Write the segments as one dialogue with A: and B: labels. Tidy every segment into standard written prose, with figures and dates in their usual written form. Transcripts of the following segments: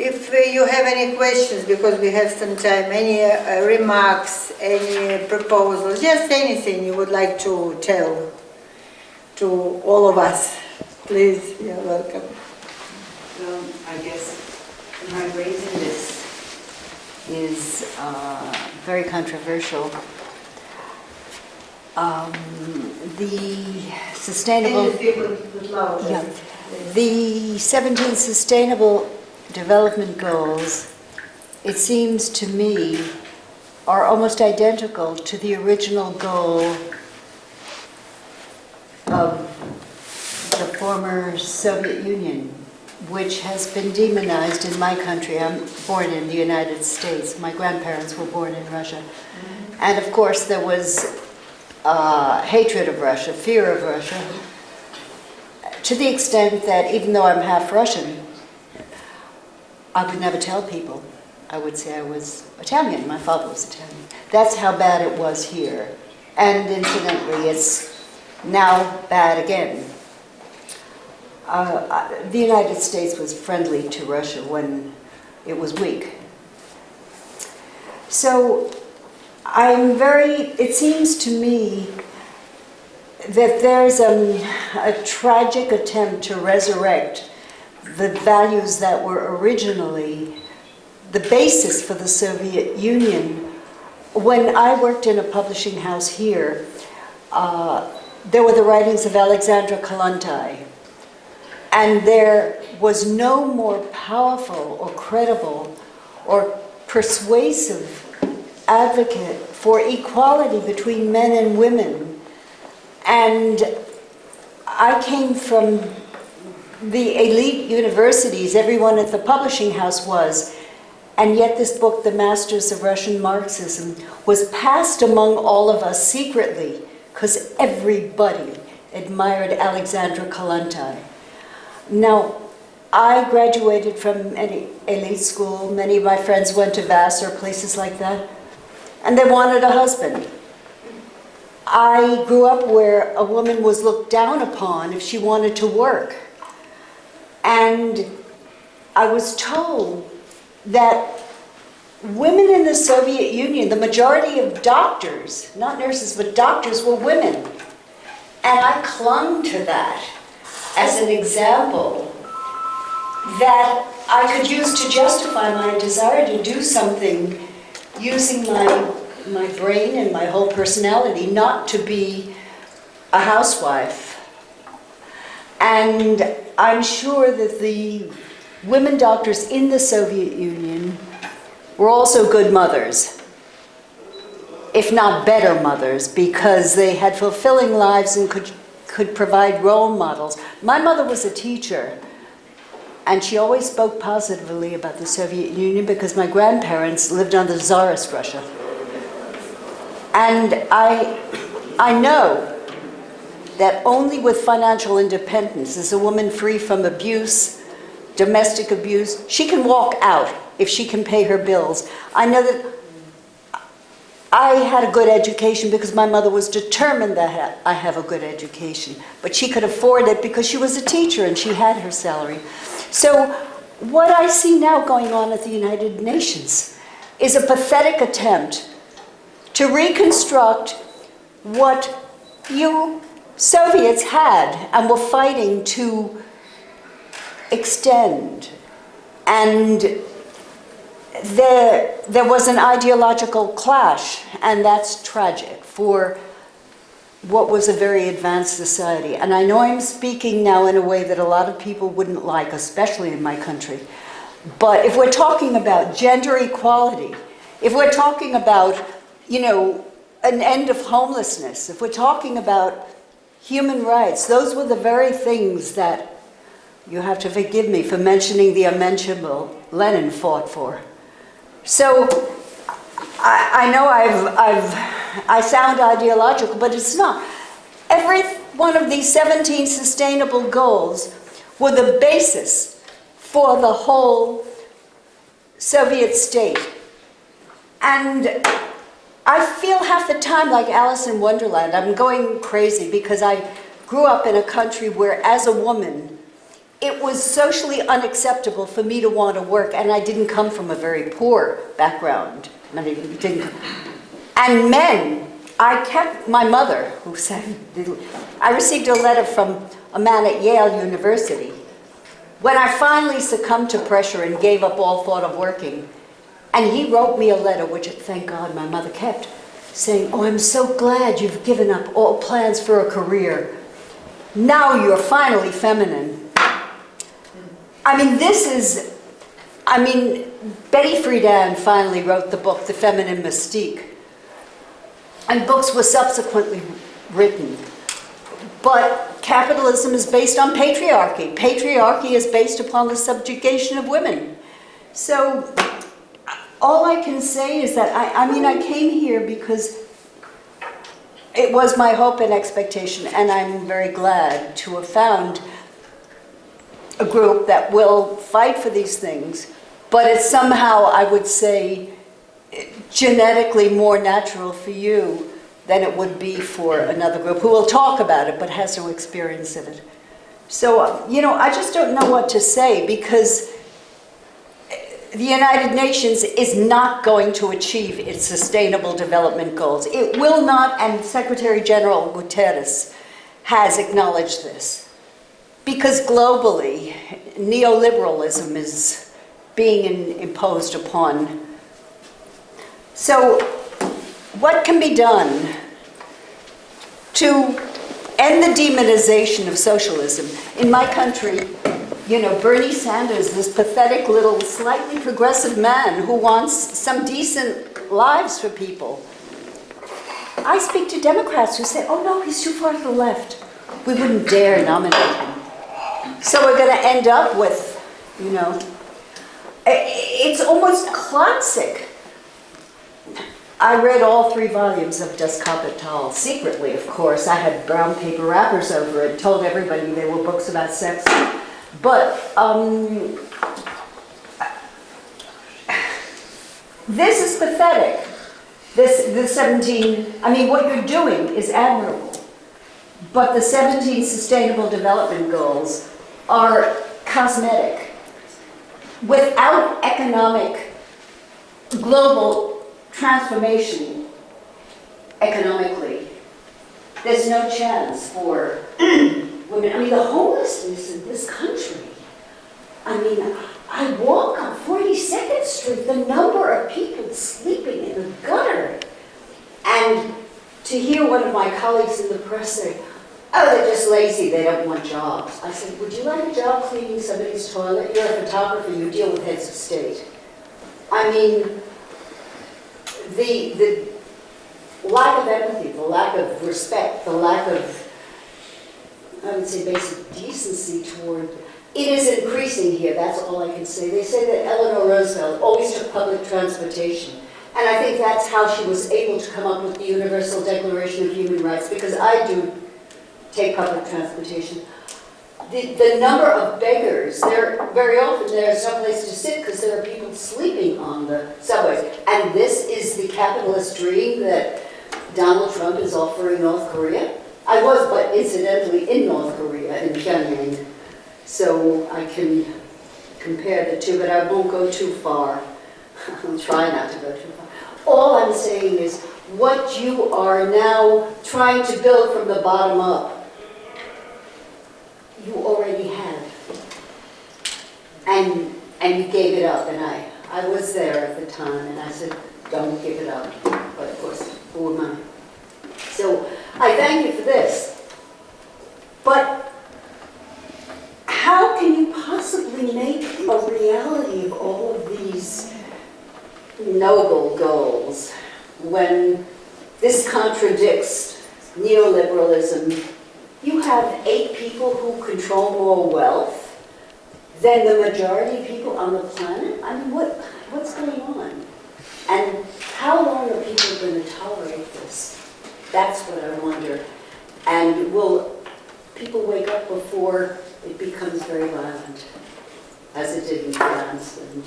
A: If you have any questions, because we have some time, any remarks, any proposals, just anything you would like to tell to all of us, please, you're welcome.
B: Well, I guess my raising this is very controversial. The sustainable, the 17 sustainable development goals, it seems to me, are almost identical to the original goal of the former Soviet Union, which has been demonized in my country. I'm born in the United States. My grandparents were born in Russia. And of course there was hatred of Russia, fear of Russia, to the extent that even though I'm half Russian, I would never tell people. I would say I was Italian. My father was Italian. That's how bad it was here. And incidentally, it's now bad again. The United States was friendly to Russia when it was weak. So it seems to me that there's a tragic attempt to resurrect the values that were originally the basis for the Soviet Union. When I worked in a publishing house here, there were the writings of Alexandra Kollontai, and there was no more powerful or credible or persuasive advocate for equality between men and women. And I came from the elite universities, everyone at the publishing house was, and yet this book, The Masters of Russian Marxism, was passed among all of us secretly because everybody admired Alexandra Kollontai. Now, I graduated from an elite school. Many of my friends went to Vassar, places like that, and they wanted a husband. I grew up where a woman was looked down upon if she wanted to work. And I was told that women in the Soviet Union, the majority of doctors, not nurses, but doctors, were women. And I clung to that as an example that I could use to justify my desire to do something using my brain and my whole personality, not to be a housewife. And I'm sure that the women doctors in the Soviet Union were also good mothers, if not better mothers, because they had fulfilling lives and could provide role models. My mother was a teacher, and she always spoke positively about the Soviet Union because my grandparents lived under Tsarist Russia. And I know that only with financial independence is a woman free from abuse, domestic abuse. She can walk out if she can pay her bills. I know that I had a good education because my mother was determined that I have a good education, but she could afford it because she was a teacher and she had her salary. So what I see now going on at the United Nations is a pathetic attempt to reconstruct what you Soviets had and were fighting to extend. And there was an ideological clash, and that's tragic for what was a very advanced society. And I know I'm speaking now in a way that a lot of people wouldn't like, especially in my country. But if we're talking about gender equality, if we're talking about, an end of homelessness, if we're talking about human rights, those were the very things that, you have to forgive me for mentioning the unmentionable, Lenin fought for. So I know I sound ideological, but it's not. Every one of these 17 sustainable goals were the basis for the whole Soviet state. And I feel half the time like Alice in Wonderland. I'm going crazy because I grew up in a country where, as a woman, it was socially unacceptable for me to want to work, and I didn't come from a very poor background. And men, I kept my mother, who said, I received a letter from a man at Yale University. When I finally succumbed to pressure and gave up all thought of working, and he wrote me a letter, which thank God my mother kept, saying, "Oh, I'm so glad you've given up all plans for a career. Now you're finally feminine." I mean, Betty Friedan finally wrote the book, The Feminine Mystique. And books were subsequently written. But capitalism is based on patriarchy. Patriarchy is based upon the subjugation of women. So all I can say is that I came here because it was my hope and expectation, and I'm very glad to have found a group that will fight for these things, but it's somehow, I would say, genetically more natural for you than it would be for another group who will talk about it but has no experience in it. So, I just don't know what to say, because the United Nations is not going to achieve its sustainable development goals. It will not, and Secretary General Guterres has acknowledged this. Because globally, neoliberalism is being imposed upon. So, what can be done to end the demonization of socialism? In my country, Bernie Sanders, this pathetic little, slightly progressive man who wants some decent lives for people. I speak to Democrats who say, "Oh no, he's too far to the left. We wouldn't dare nominate him." So we're going to end up with, it's almost classic. I read all 3 volumes of Das Kapital, secretly, of course. I had brown paper wrappers over it, told everybody they were books about sex. But this is pathetic. The 17, what you're doing is admirable. But the 17 Sustainable Development Goals are cosmetic. Without economic, global transformation economically, there's no chance for women. The homelessness in this country. I walk on 42nd Street, the number of people sleeping in the gutter. And to hear one of my colleagues in the press say, "Oh, they're just lazy, they don't want jobs." I said, "Would you like a job cleaning somebody's toilet? You're a photographer, you deal with heads of state." The lack of empathy, the lack of respect, the lack of, I would say, basic decency toward, it is increasing here, that's all I can say. They say that Eleanor Roosevelt always took public transportation. And I think that's how she was able to come up with the Universal Declaration of Human Rights, because I do take public transportation. The number of beggars, very often there's no place to sit because there are people sleeping on the subways. And this is the capitalist dream that Donald Trump is offering North Korea. I was, but incidentally, in North Korea, in Pyongyang, so I can compare the two, but I won't go too far. I'll try not to go too far. All I'm saying is, what you are now trying to build from the bottom up, you already had. And you gave it up, and I was there at the time, and I said, "Don't give it up." But of course, who am I? So I thank you for this. But how can you possibly make a reality of all of these noble goals when this contradicts neoliberalism? You have 8 people who control more wealth than the majority of people on the planet? What's going on? And how long are people going to tolerate this? That's what I wonder. And will people wake up before it becomes very violent, as it did in France and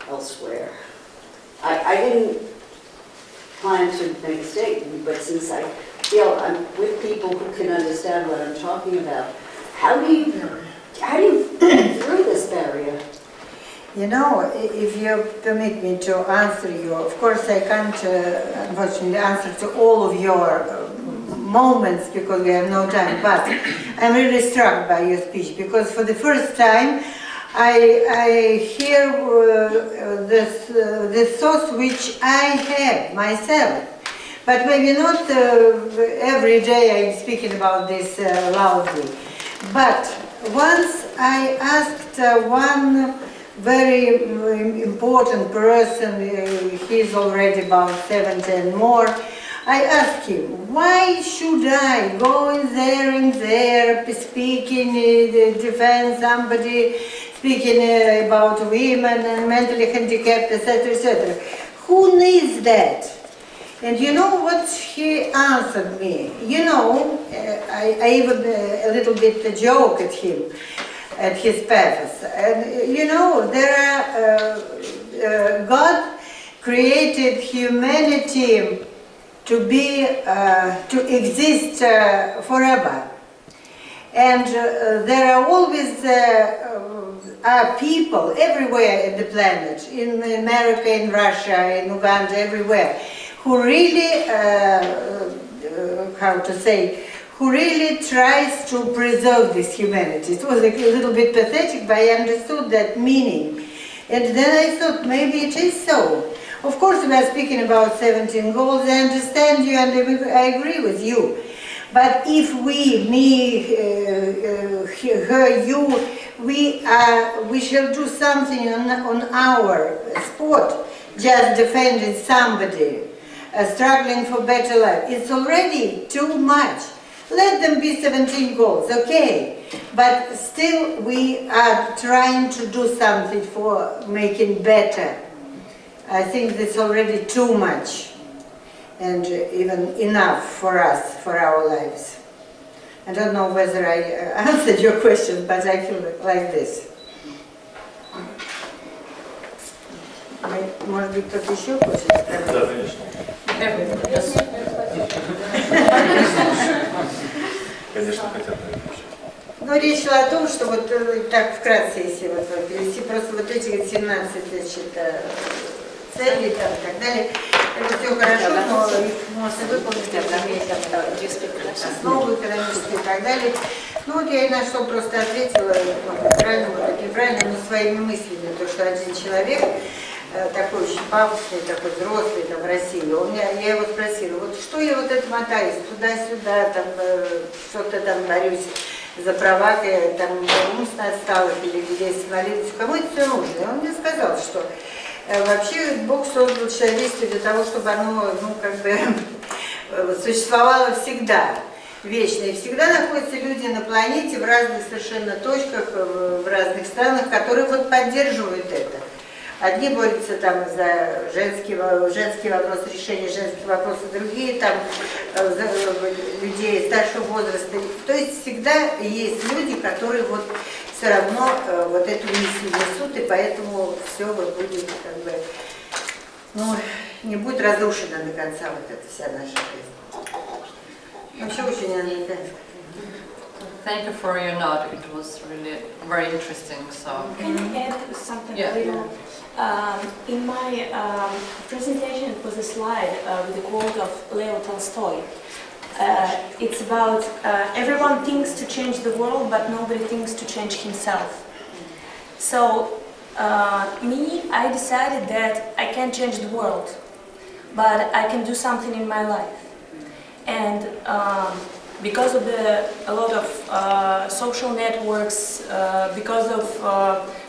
B: elsewhere? I didn't plan to make a statement, but since I feel I'm with people who can understand what I'm talking about, how do how do you get through this barrier?
A: You know, if you permit me to answer you, of course I can't unfortunately answer to all of your moments because we have no time, but I'm really struck by your speech because for the first time I hear this thoughts which I have myself. But maybe not every day I'm speaking about this loudly. But once I asked one very important person, he's already about 70 and more, I asked him, why should I go in there and there, speaking, defend somebody, speaking about women and mentally handicapped, etc., etc. Who needs that? And you know what he answered me? You know, I even a little bit joke at him, at his pathos. And you know, there are, God created humanity to be, to exist forever. And there are always people everywhere in the planet, in America, in Russia, in Uganda, everywhere, who really, how to say, who really tries to preserve this humanity. It was a little bit pathetic, but I understood that meaning. And then I thought, maybe it is so. Of course, we are speaking about 17 goals. I understand you and I agree with you. But if we, me, her, you, we shall do something on our spot, just defending somebody, struggling for better life. It's already too much. Let them be 17 goals, okay. But still we are trying to do something for making better. I think that's already too much. And even enough for us, for our lives. I don't know whether I answered your question, but I feel like this. Может быть, кто-то еще хочет сказать?
C: Да, конечно. Конечно, хотят.
A: Но речь шла о том, что вот так вкратце, если вот перевести, просто вот эти 17, значит, целей там, и так далее, это все хорошо, но их можно выполнить, основу экономическую и так далее. Ну вот я и на что просто ответила, правильно, но своими мыслями, то, что один человек, такой очень пафосный, такой взрослый, там, в России, я его спросила, вот что я вот это мотаюсь, туда-сюда, там, что-то там борюсь за права, там, умственно отсталых или людей с инвалидностью, кому это все нужно? И он мне сказал, что вообще Бог создал человечество для того, чтобы оно, ну, как бы, существовало всегда, вечно. И всегда находятся люди на планете в разных совершенно точках, в разных странах, которые вот поддерживают это. Одни борются там за женский вопрос, решение женских вопросов, другие там за людей старшего возраста. То есть всегда есть люди, которые вот все равно вот эту миссию несут, и поэтому все вот будет как бы, ну, не будет разрушена до конца вот эта вся наша жизнь. Вообще очень американская.
D: Thank you for your note. It was really very interesting. So
E: can I add something?
D: Yeah.
E: A little? In my presentation, it was a slide with a quote of Leo Tolstoy. It's about everyone thinks to change the world, but nobody thinks to change himself. So I decided that I can't change the world, but I can do something in my life. And because of a lot of social networks, because of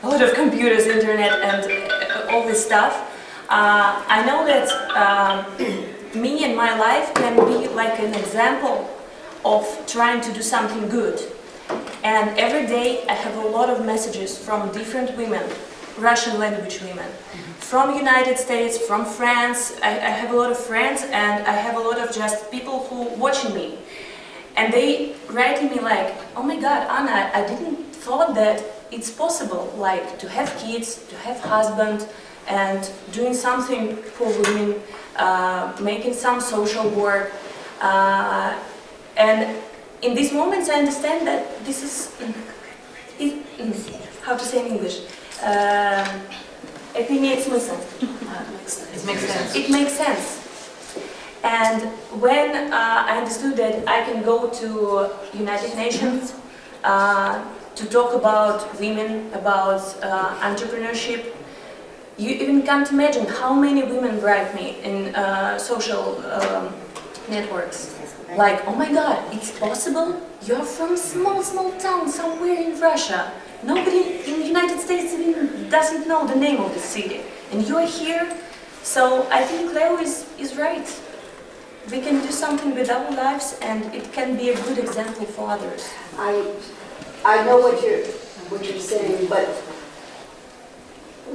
E: a lot of computers, internet, and all this stuff, I know that me and my life can be like an example of trying to do something good. And every day I have a lot of messages from different women, Russian language women, from United States, from France. I have a lot of friends, and I have a lot of just people who watching me. And they write to me like, oh my God, Anna, I didn't thought that it's possible, like to have kids, to have husband, and doing something for women, making some social work. And in these moments I understand that this is, how to say in English? Это имеет смысл.
D: It makes sense.
E: It makes sense. And when I understood that I can go to United Nations to talk about women, about entrepreneurship, you even can't imagine how many women write me in social networks. Like, oh my God, it's possible? You're from small town somewhere in Russia. Nobody in the United States even doesn't know the name of the city. And you're here. So I think Leo is right. We can do something with our lives and it can be a good example for others.
B: I know what you're saying, but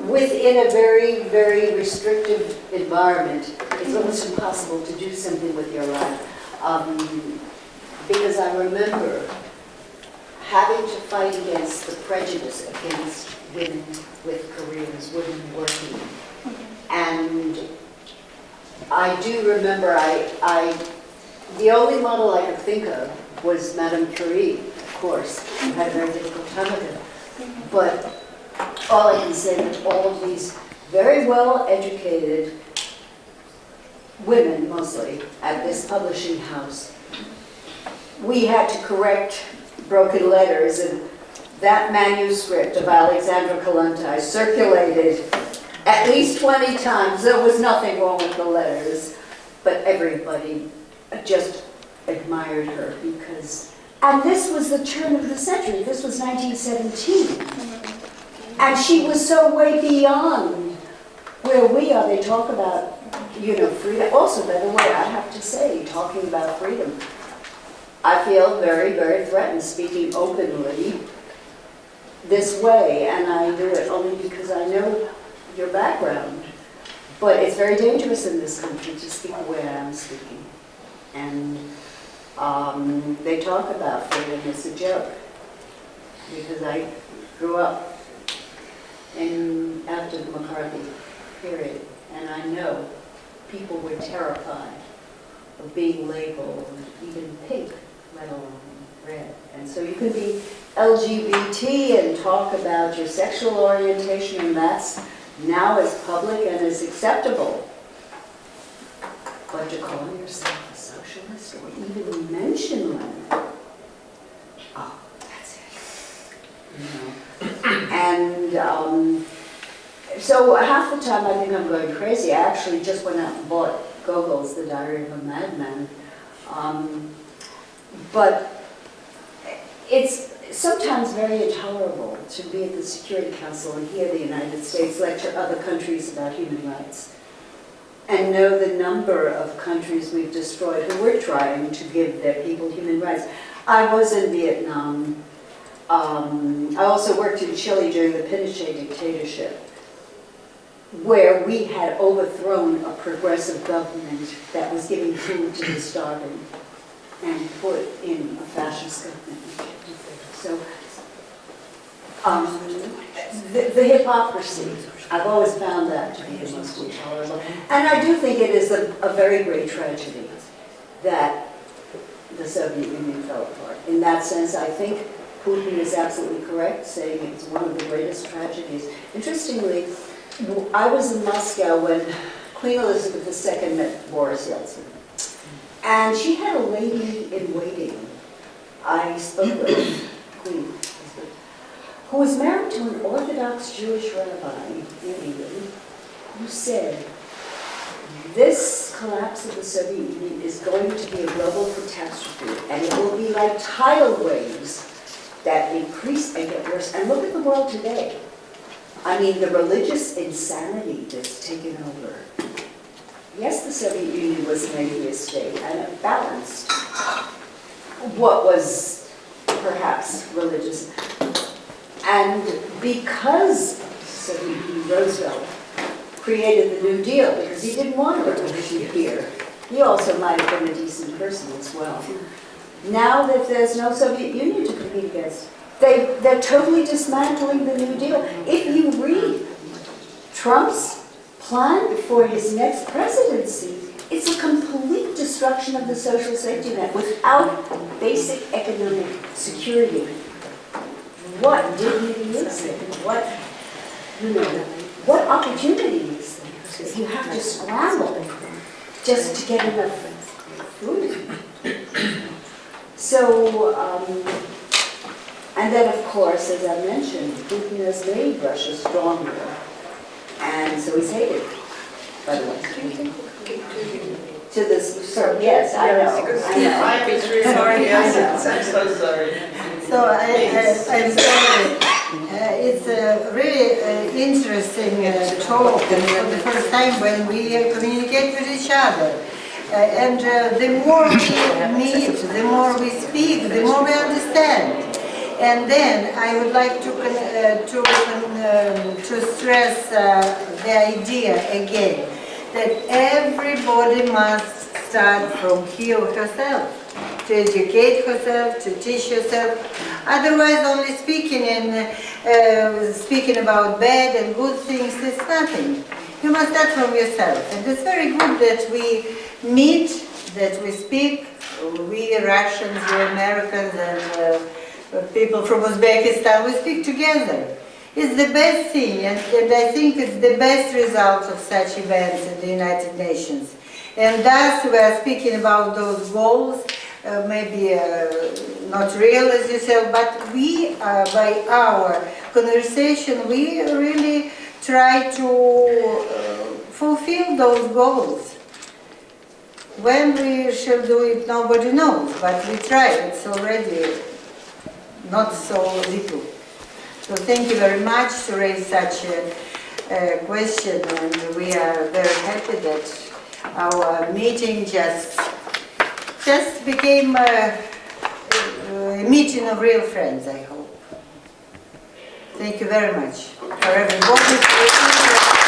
B: within a very, very restrictive environment, it's almost impossible to do something with your life. Because I remember having to fight against the prejudice against women with careers, women working. And I do remember, the only model I could think of was Madame Curie, of course, who had a very difficult time with it. But all I can say is all of these very well-educated women, mostly, at this publishing house, we had to correct broken letters, and that manuscript of Alexandra Kollontai circulated at least 20 times. There was nothing wrong with the letters, but everybody just admired her because... And this was the turn of the century. This was 1917. And she was so way beyond where we are. They talk about, freedom. Also, by the way, I have to say, talking about freedom, I feel very, very threatened speaking openly this way, and I do it only because I know your background. But it's very dangerous in this country to speak the way I am speaking. And they talk about freedom as a joke, because I grew up after the McCarthy period, and I know people were terrified of being labeled even pink, let alone red. And so you can be LGBT and talk about your sexual orientation, and that's now as public and as acceptable. But to call yourself a socialist or even mention one, oh, that's it. And so half the time I think I'm going crazy. I actually just went out and bought Gogol's The Diary of a Madman. But it's sometimes very intolerable to be at the Security Council and hear the United States lecture other countries about human rights and know the number of countries we've destroyed who were trying to give their people human rights. I was in Vietnam. I also worked in Chile during the Pinochet dictatorship, where we had overthrown a progressive government that was giving food to the starving and put in a fascist government. So, the hypocrisy, I've always found that to be the most intolerable. And I do think it is a very great tragedy that the Soviet Union fell apart. In that sense, I think Putin is absolutely correct, saying it's one of the greatest tragedies. Interestingly, I was in Moscow when Queen Elizabeth II met Boris Yeltsin. And she had a lady in waiting. I spoke with Queen Elizabeth, who was married to an Orthodox Jewish rabbi in England, who said, this collapse of the Soviet Union is going to be a global catastrophe, and it will be like tidal waves that increase and get worse. And look at the world today. I mean, the religious insanity that's taken over. Yes, the Soviet Union was an atheist state, and it balanced what was perhaps religious. And because Soviet Union, Roosevelt created the New Deal, because he didn't want a revolution here. He also might have been a decent person as well. Now that there's no Soviet Union to compete against, they're totally dismantling the New Deal. If you read Trump's plan for his next presidency, it's a complete destruction of the social safety net without basic economic security. what dignity is there? What, you know, what opportunities if you have to scramble just to get enough food? So, and then of course, as I mentioned, Putin has made Russia stronger, and so he's hated by the West. To this, so yes, I know.
F: I'm sorry, yes, I'm so sorry.
A: So I'm sorry. It's a really interesting talk, and for the first time when we communicate with each other. And the more we meet, the more we speak, the more we understand. And then I would like to stress the idea again that everybody must start from he or herself, to educate herself, to teach herself. Otherwise, only speaking and speaking about bad and good things is nothing. You must start from yourself. And it's very good that we meet, that we speak, we Russians, we Americans, and people from Uzbekistan, we speak together. It's the best thing, and I think it's the best result of such events in the United Nations. And thus we are speaking about those goals, maybe not real as you said, but we, by our conversation, we really try to fulfill those goals. When we shall do it, nobody knows, but we try. It's already not so little. So thank you very much to raise such a question, and we are very happy that our meeting just became a meeting of real friends, I hope. Thank you very much for everybody.